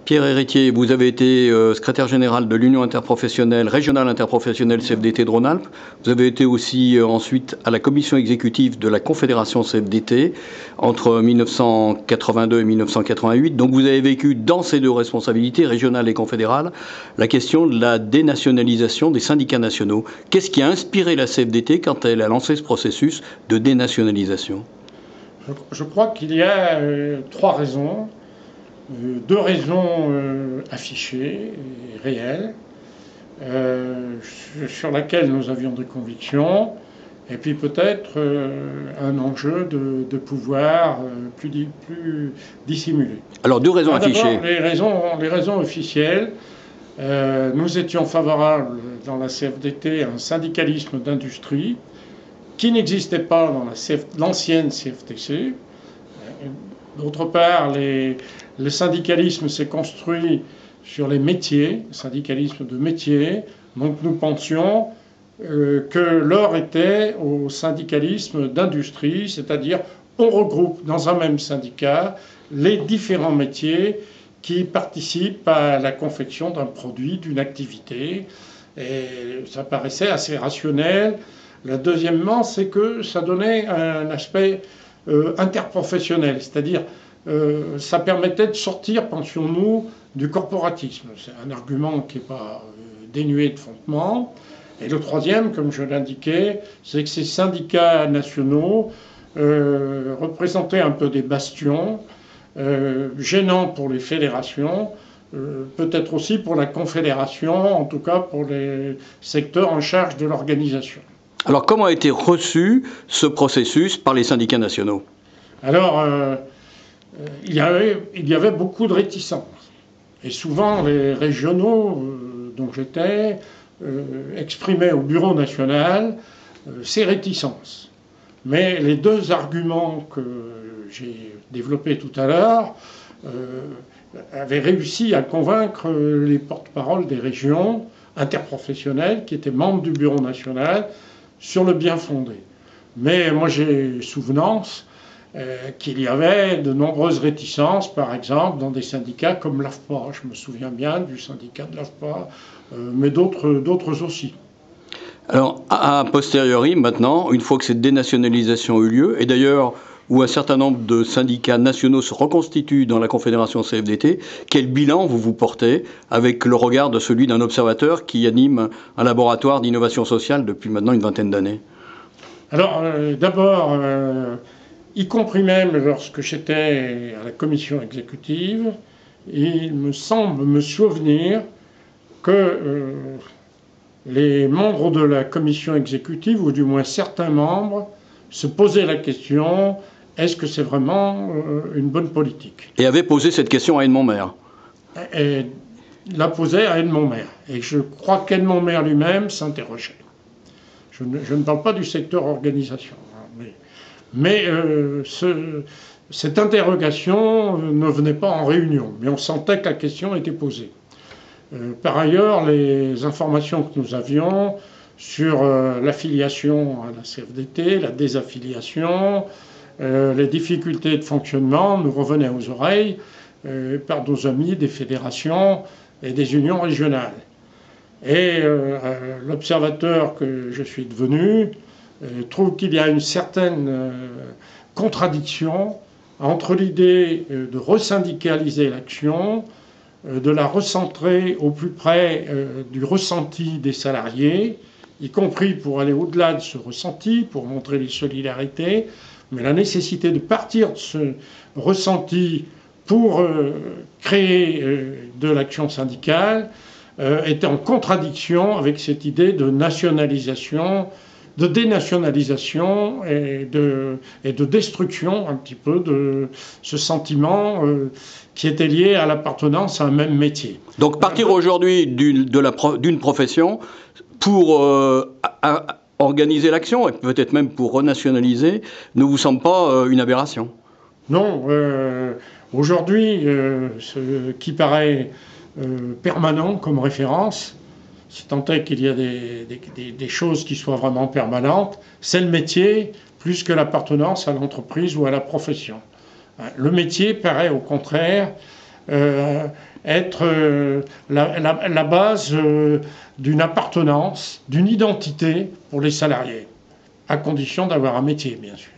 Pierre Héritier, vous avez été secrétaire général de l'Union interprofessionnelle, régionale interprofessionnelle CFDT de Rhône-Alpes. Vous avez été aussi ensuite à la commission exécutive de la Confédération CFDT entre 1982 et 1988. Donc vous avez vécu dans ces deux responsabilités, régionale et confédérale, la question de la dénationalisation des syndicats nationaux. Qu'est-ce qui a inspiré la CFDT quand elle a lancé ce processus de dénationalisation ? Je crois qu'il y a trois raisons. Deux raisons affichées et réelles, sur lesquelles nous avions des convictions, et puis peut-être un enjeu de pouvoir plus dissimulé. Alors deux raisons affichées. Les raisons officielles, nous étions favorables dans la CFDT à un syndicalisme d'industrie qui n'existait pas dans l'ancienne CFTC. D'autre part, le syndicalisme s'est construit sur les métiers, le syndicalisme de métiers. Donc nous pensions que l'or était au syndicalisme d'industrie, c'est-à-dire on regroupe dans un même syndicat les différents métiers qui participent à la confection d'un produit, d'une activité. Et ça paraissait assez rationnel. Deuxièmement, c'est que ça donnait un aspect interprofessionnel, c'est-à-dire ça permettait de sortir, pensions-nous, du corporatisme. C'est un argument qui n'est pas dénué de fondement. Et le troisième, comme je l'indiquais, c'est que ces syndicats nationaux représentaient un peu des bastions, gênants pour les fédérations, peut-être aussi pour la confédération, en tout cas pour les secteurs en charge de l'organisation. Alors, comment a été reçu ce processus par les syndicats nationaux ? Alors, il y avait beaucoup de réticences. Et souvent, les régionaux dont j'étais exprimaient au Bureau national ces réticences. Mais les deux arguments que j'ai développés tout à l'heure avaient réussi à convaincre les porte-paroles des régions interprofessionnelles qui étaient membres du Bureau national sur le bien fondé. Mais moi j'ai souvenance qu'il y avait de nombreuses réticences, par exemple dans des syndicats comme l'AFPA. Je me souviens bien du syndicat de l'AFPA, mais d'autres aussi. Alors, a posteriori, maintenant, une fois que cette dénationalisation a eu lieu, et d'ailleurs où un certain nombre de syndicats nationaux se reconstituent dans la Confédération CFDT, quel bilan vous portez avec le regard de celui d'un observateur qui anime un laboratoire d'innovation sociale depuis maintenant une vingtaine d'années ? Alors, d'abord, y compris même lorsque j'étais à la commission exécutive, il me semble me souvenir que les membres de la commission exécutive, ou du moins certains membres, se posaient la question: est-ce que c'est vraiment une bonne politique ? Et avait posé cette question à Edmond Maire. Et la posait à Edmond Maire. Et je crois qu'Edmond Maire lui-même s'interrogeait. Je ne parle pas du secteur organisation. Mais cette interrogation ne venait pas en réunion. Mais on sentait que la question était posée. Par ailleurs, les informations que nous avions sur l'affiliation à la CFDT, la désaffiliation, les difficultés de fonctionnement nous revenaient aux oreilles par nos amis des fédérations et des unions régionales. Et l'observateur que je suis devenu trouve qu'il y a une certaine contradiction entre l'idée de resyndicaliser l'action, de la recentrer au plus près du ressenti des salariés, y compris pour aller au-delà de ce ressenti, pour montrer les solidarités, mais la nécessité de partir de ce ressenti pour créer de l'action syndicale était en contradiction avec cette idée de nationalisation, de dénationalisation et de destruction un petit peu de ce sentiment qui était lié à l'appartenance à un même métier. Donc partir aujourd'hui d'une profession pour organiser l'action, et peut-être même pour renationaliser, ne vous semble pas une aberration ? Non. Aujourd'hui, ce qui paraît permanent comme référence, si tant est qu'il y a des choses qui soient vraiment permanentes, c'est le métier plus que l'appartenance à l'entreprise ou à la profession. Le métier paraît au contraire être la base d'une appartenance, d'une identité pour les salariés, à condition d'avoir un métier, bien sûr.